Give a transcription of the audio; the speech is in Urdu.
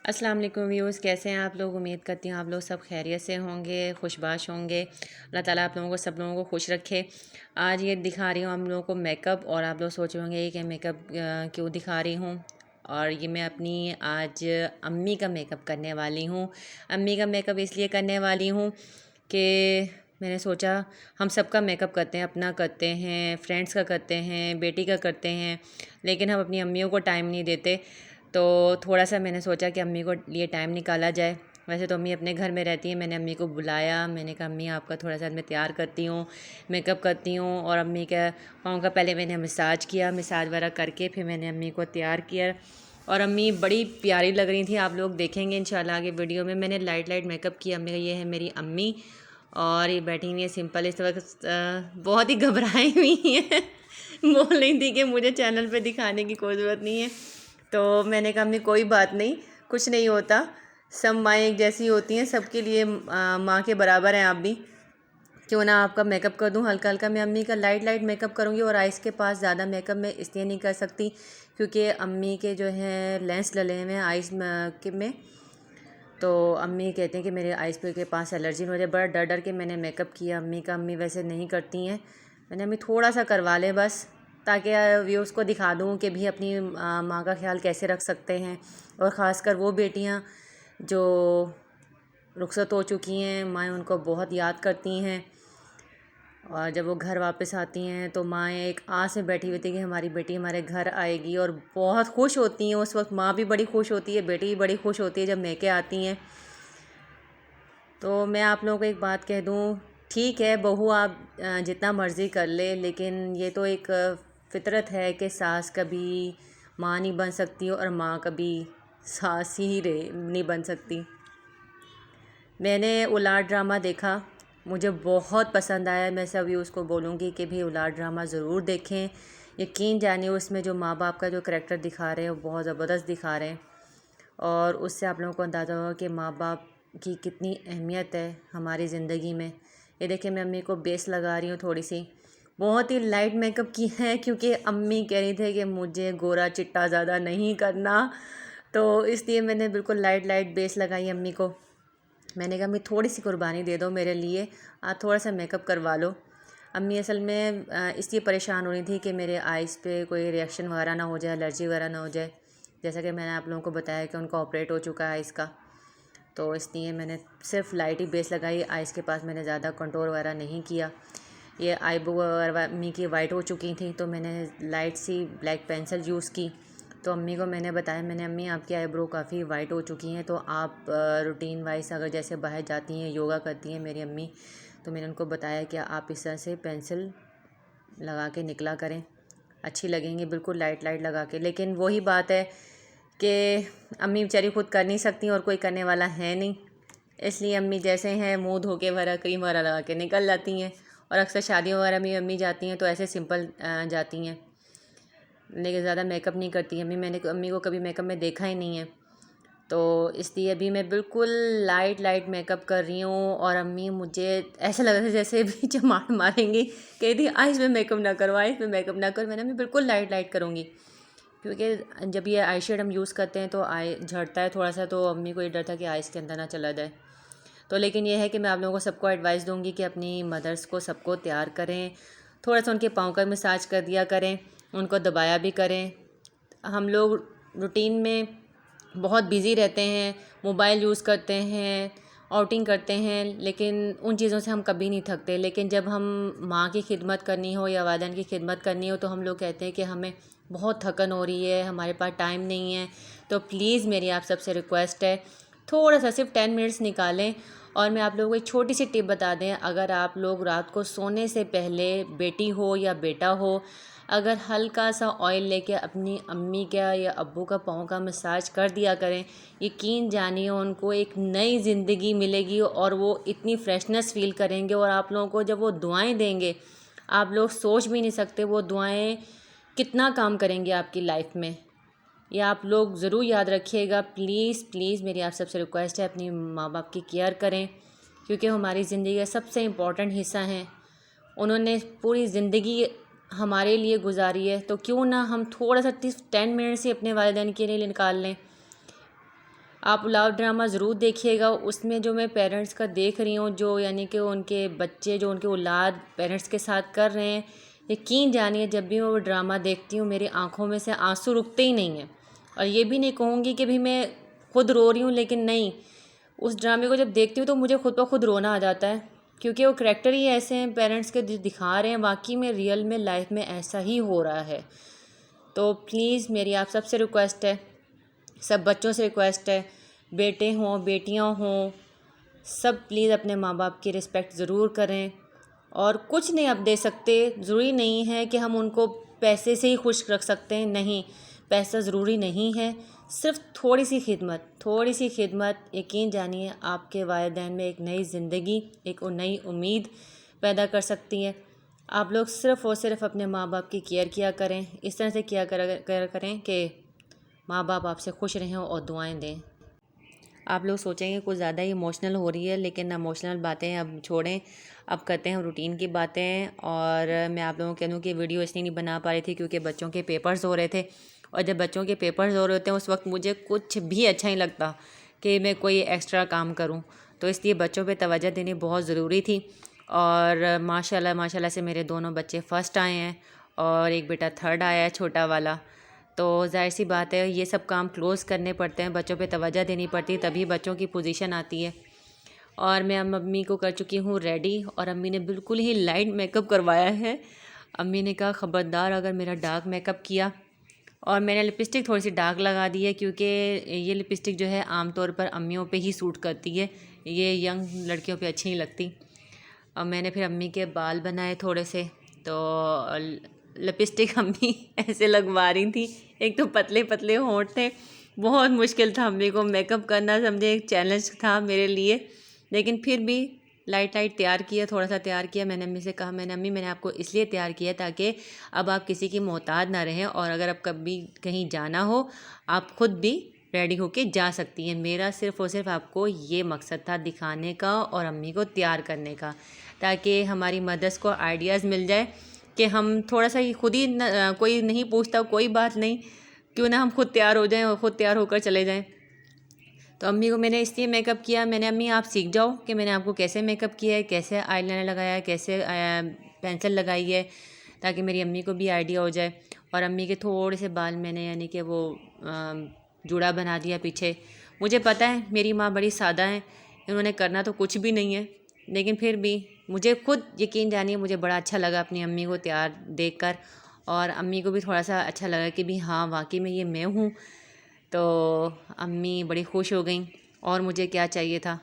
السلام علیکم ویورز، کیسے ہیں آپ لوگ؟ امید کرتی ہوں آپ لوگ سب خیریت سے ہوں گے، خوشباش ہوں گے۔ اللہ تعالیٰ آپ لوگوں کو سب لوگوں کو خوش رکھے۔ آج یہ دکھا رہی ہوں ہم لوگوں کو میک اپ، اور آپ لوگ سوچ رہے ہوں گے کہ میک اپ کیوں دکھا رہی ہوں، اور یہ میں اپنی آج امی کا میک اپ کرنے والی ہوں۔ امی کا میک اپ اس لیے کرنے والی ہوں کہ میں نے سوچا ہم سب کا میک اپ کرتے ہیں، اپنا کرتے ہیں، فرینڈس کا کرتے ہیں، بیٹی کا کرتے ہیں، لیکن ہم اپنی امیوں کو ٹائم نہیں دیتے، تو تھوڑا سا میں نے سوچا کہ امی کو لیے ٹائم نکالا جائے۔ ویسے تو امی اپنے گھر میں رہتی ہیں، میں نے امی کو بلایا، میں نے کہا امی آپ کا تھوڑا سا میں تیار کرتی ہوں، میک اپ کرتی ہوں، اور امی کا پاؤں کا پہلے میں نے مساج کیا، مساج وغیرہ کر کے پھر میں نے امی کو تیار کیا، اور امی بڑی پیاری لگ رہی تھیں۔ آپ لوگ دیکھیں گے انشاءاللہ آگے ویڈیو میں نے لائٹ میک اپ کیا۔ امی کا یہ ہے میری امی، اور یہ بیٹھی ہوئی ہے سمپل، اس وقت بہت ہی گھبرائی ہوئی ہیں بول رہی تھی کہ مجھے چینل پہ دکھانے کی کوئی ضرورت نہیں ہے، تو میں نے کہا امی کوئی بات نہیں، کچھ نہیں ہوتا، سب مائیں ایک جیسی ہوتی ہیں، سب کے لیے ماں کے برابر ہیں آپ بھی، کیوں نہ آپ کا میک اپ کر دوں ہلکا ہلکا۔ میں امی کا لائٹ میک اپ کروں گی، اور آئس کے پاس زیادہ میک اپ میں اس لیے نہیں کر سکتی کیونکہ امی کے جو ہیں لینس ڈلے ہوئے ہیں آئس میں، تو امی کہتے ہیں کہ میرے آئس کے پاس الرجی نہ ہو جائے۔ بڑا ڈر ڈر کے میں نے میک اپ کیا امی کا۔ امی ویسے نہیں کرتی ہیں، میں نے امی تھوڑا سا کروا لیں بس، تاکہ ویورز کو دکھا دوں کہ بھی اپنی ماں کا خیال کیسے رکھ سکتے ہیں، اور خاص کر وہ بیٹیاں جو رخصت ہو چکی ہیں، مائیں ان کو بہت یاد کرتی ہیں، اور جب وہ گھر واپس آتی ہیں تو مائیں ایک آس میں بیٹھی ہوئی تھی کہ ہماری بیٹی ہمارے گھر آئے گی، اور بہت خوش ہوتی ہیں اس وقت۔ ماں بھی بڑی خوش ہوتی ہے، بیٹی بھی بڑی خوش ہوتی ہے جب میکے آتی ہیں۔ تو میں آپ لوگوں کو ایک بات کہہ دوں، ٹھیک ہے بہو آپ جتنا مرضی کر لے، لیکن یہ تو ایک فطرت ہے کہ ساس کبھی ماں نہیں بن سکتی، اور ماں کبھی ساس ہی نہیں بن سکتی۔ میں نے اولاد ڈرامہ دیکھا، مجھے بہت پسند آیا۔ میں سب اس کو بولوں گی کہ بھی اولاد ڈرامہ ضرور دیکھیں، یقین جانیے اس میں جو ماں باپ کا جو کریکٹر دکھا رہے ہیں وہ بہت زبردست دکھا رہے ہیں، اور اس سے آپ لوگوں کو اندازہ ہوگا کہ ماں باپ کی کتنی اہمیت ہے ہماری زندگی میں۔ یہ دیکھیں میں امی کو بیس لگا رہی ہوں تھوڑی سی، بہت ہی لائٹ میک اپ کی ہے کیونکہ امی کہہ رہی تھے کہ مجھے گورا چٹا زیادہ نہیں کرنا، تو اس لیے میں نے بالکل لائٹ بیس لگائی امی کو۔ میں نے کہا امی تھوڑی سی قربانی دے دو میرے لیے، آپ تھوڑا سا میک اپ کروا لو۔ امی اصل میں اس لیے پریشان ہو رہی تھی کہ میرے آئس پہ کوئی ریئیکشن وغیرہ نہ ہو جائے، الرجی وغیرہ نہ ہو جائے، جیسا کہ میں نے آپ لوگوں کو بتایا کہ ان کا آپریٹ ہو چکا ہے آئس کا، تو اس لیے میں نے صرف لائٹ ہی بیس لگائی، آئس کے پاس میں نے زیادہ کنٹور وغیرہ نہیں کیا۔ یہ آئی برو وغیرہ امی کی وائٹ ہو چکی تھیں، تو میں نے لائٹ سی بلیک پینسل یوز کی، تو امی کو میں نے بتایا، میں نے امی آپ کی آئی برو کافی وائٹ ہو چکی ہیں، تو آپ روٹین وائز اگر جیسے باہر جاتی ہیں، یوگا کرتی ہیں میری امی، تو میں نے ان کو بتایا کہ آپ اس طرح سے پینسل لگا کے نکلا کریں، اچھی لگیں گی بالکل لائٹ لگا کے۔ لیکن وہی بات ہے کہ امی بیچاری خود کر نہیں سکتی اور کوئی کرنے والا ہے نہیں، اس لیے امی جیسے ہیں منہ دھو کے وغیرہ کریم وغیرہ لگا کے نکل جاتی ہیں، اور اکثر شادیوں وغیرہ میں امی جاتی ہیں تو ایسے سمپل جاتی ہیں، لیکن زیادہ میک اپ نہیں کرتی امی۔ میں نے امی کو کبھی میک اپ میں دیکھا ہی نہیں ہے، تو اس لیے ابھی میں بالکل لائٹ میک اپ کر رہی ہوں، اور امی مجھے ایسا لگ رہا تھا جیسے بھی چماٹ ماریں گی، کہتی تھی آئس میں میک اپ نہ کرو، آئس میں میک اپ نہ کرو۔ میں نے بالکل لائٹ کروں گی، کیونکہ جب یہ آئی شیڈ ہم یوز کرتے ہیں تو آئی جھڑتا ہے تھوڑا سا، تو امی کو یہ ڈر تھا کہ آئس کے اندر نہ چلا جائے۔ تو لیکن یہ ہے کہ میں آپ لوگوں کو سب کو ایڈوائس دوں گی کہ اپنی مدرس کو سب کو تیار کریں، تھوڑا سا ان کے پاؤں کا مساج کر دیا کریں، ان کو دبایا بھی کریں۔ ہم لوگ روٹین میں بہت بیزی رہتے ہیں، موبائل یوز کرتے ہیں، آؤٹنگ کرتے ہیں، لیکن ان چیزوں سے ہم کبھی نہیں تھکتے، لیکن جب ہم ماں کی خدمت کرنی ہو یا والدین کی خدمت کرنی ہو تو ہم لوگ کہتے ہیں کہ ہمیں بہت تھکن ہو رہی ہے، ہمارے پاس ٹائم نہیں ہے، تو پلیز میری آپ سب سے ریکویسٹ ہے، تھوڑا سا صرف 10 منٹس نکالیں۔ اور میں آپ لوگوں کو ایک چھوٹی سی ٹپ بتا دیں، اگر آپ لوگ رات کو سونے سے پہلے بیٹی ہو یا بیٹا ہو، اگر ہلکا سا آئل لے کے اپنی امی کا یا ابو کا پاؤں کا مساج کر دیا کریں، یقین جانیے ان کو ایک نئی زندگی ملے گی، اور وہ اتنی فریشنس فیل کریں گے، اور آپ لوگوں کو جب وہ دعائیں دیں گے آپ لوگ سوچ بھی نہیں سکتے وہ دعائیں کتنا کام کریں گے آپ کی لائف میں۔ یہ آپ لوگ ضرور یاد رکھیے گا، پلیز میری آپ سب سے ریکویسٹ ہے، اپنی ماں باپ کی کیئر کریں، کیونکہ ہماری زندگی کا سب سے امپورٹنٹ حصہ ہیں، انہوں نے پوری زندگی ہمارے لیے گزاری ہے، تو کیوں نہ ہم تھوڑا سا 10 منٹس ہی اپنے والدین کے لیے نکال لیں۔ آپ لو ڈرامہ ضرور دیکھیے گا. اس میں جو میں پیرنٹس کا دیکھ رہی ہوں، جو یعنی کہ ان کے بچے، جو ان کے اولاد پیرنٹس کے ساتھ کر رہے ہیں، یقین جانیے جب بھی میں وہ ڈرامہ دیکھتی ہوں میری آنکھوں میں سے آنسو رکتے ہی نہیں ہیں. اور یہ بھی نہیں کہوں گی کہ بھی میں خود رو رہی ہوں، لیکن نہیں، اس ڈرامے کو جب دیکھتی ہوں تو مجھے خود بخود رونا آ جاتا ہے، کیونکہ وہ کریکٹر ہی ایسے ہیں پیرنٹس کے دکھا رہے ہیں، واقعی میں ریئل میں لائف میں ایسا ہی ہو رہا ہے. تو پلیز میری آپ سب سے ریکویسٹ ہے، سب بچوں سے ریکویسٹ ہے، بیٹے ہوں بیٹیاں ہوں، سب پلیز اپنے ماں باپ کی رسپیکٹ ضرور کریں. اور کچھ نہیں آپ دے سکتے، ضروری نہیں ہے کہ ہم ان کو پیسے سے ہی خوش رکھ سکتے ہیں، نہیں، پیسہ ضروری نہیں ہے، صرف تھوڑی سی خدمت یقین جانیے آپ کے والدین میں ایک نئی زندگی، ایک نئی امید پیدا کر سکتی ہے. آپ لوگ صرف اور صرف اپنے ماں باپ کی کیئر کیا کریں، اس طرح سے کیا کریں کہ ماں باپ آپ سے خوش رہیں اور دعائیں دیں. آپ لوگ سوچیں گے کچھ زیادہ ہی ایموشنل ہو رہی ہے، لیکن ایموشنل باتیں اب چھوڑیں، اب کرتے ہیں روٹین کی باتیں. اور میں آپ لوگوں کو کہہ دوں کہ ویڈیو اس لیے نہیں بنا پا رہی تھی کیونکہ بچوں کے پیپرز ہو رہے تھے، اور جب بچوں کے پیپرز ہو رہے ہوتے ہیں اس وقت مجھے کچھ بھی اچھا نہیں لگتا کہ میں کوئی ایکسٹرا کام کروں، تو اس لیے بچوں پہ توجہ دینی بہت ضروری تھی. اور ماشاءاللہ سے میرے دونوں بچے فرسٹ آئے ہیں اور ایک بیٹا تھرڈ آیا ہے، چھوٹا والا. تو ظاہر سی بات ہے یہ سب کام کلوز کرنے پڑتے ہیں، بچوں پہ توجہ دینی پڑتی ہے، تبھی بچوں کی پوزیشن آتی ہے. اور میں امی کو کر چکی ہوں ریڈی، اور امی نے بالکل ہی لائٹ میک اپ کروایا ہے. امی نے کہا خبردار اگر میرا ڈارک میک اپ کیا. اور میں نے لپسٹک تھوڑی سی ڈارک لگا دی ہے کیونکہ یہ لپسٹک جو ہے عام طور پر امیوں پہ ہی سوٹ کرتی ہے، یہ ینگ لڑکیوں پہ اچھی نہیں لگتی. اور میں نے پھر امی کے بال بنائے تھوڑے سے، تو لپسٹک امی ایسے لگوا رہی تھی، ایک تو پتلے پتلے ہونٹ تھے، بہت مشکل تھا امی کو میک اپ کرنا، سمجھے ایک چیلنج تھا میرے لیے. لیکن پھر بھی لائٹ تیار کیا، تھوڑا سا تیار کیا. میں نے امی سے کہا، امی میں نے آپ کو اس لیے تیار کیا تاکہ اب آپ کسی کی محتاج نہ رہیں، اور اگر اب کبھی کہیں جانا ہو آپ خود بھی ریڈی ہو کے جا سکتی ہیں. میرا صرف اور صرف آپ کو یہ مقصد تھا دکھانے کا اور امی کو تیار کرنے کا، تاکہ ہماری مدرس کو آئیڈیاز مل جائے کہ ہم تھوڑا سا خود ہی کوئی نہیں پوچھتا، کوئی بات نہیں، کیوں نہ ہم خود تیار ہو جائیں اور خود تیار ہو کر چلے جائیں. تو امی کو میں نے اس لیے میک اپ کیا، میں نے امی آپ سیکھ جاؤ کہ میں نے آپ کو کیسے میک اپ کیا ہے، کیسے آئی لائنر لگایا ہے، کیسے پینسل لگائی ہے، تاکہ میری امی کو بھی آئیڈیا ہو جائے. اور امی کے تھوڑے سے بال میں نے یعنی کہ وہ جوڑا بنا دیا پیچھے. مجھے پتہ ہے میری ماں بڑی سادہ ہیں، انہوں نے کرنا تو کچھ بھی نہیں ہے، لیکن پھر بھی مجھے خود یقین جانیے مجھے بڑا اچھا لگا اپنی امی کو تیار دیکھ کر، اور امی کو بھی تھوڑا سا اچھا لگا کہ بھی ہاں واقعی میں یہ میں ہوں. تو امی بڑی خوش ہو گئیں، اور مجھے کیا چاہیے تھا.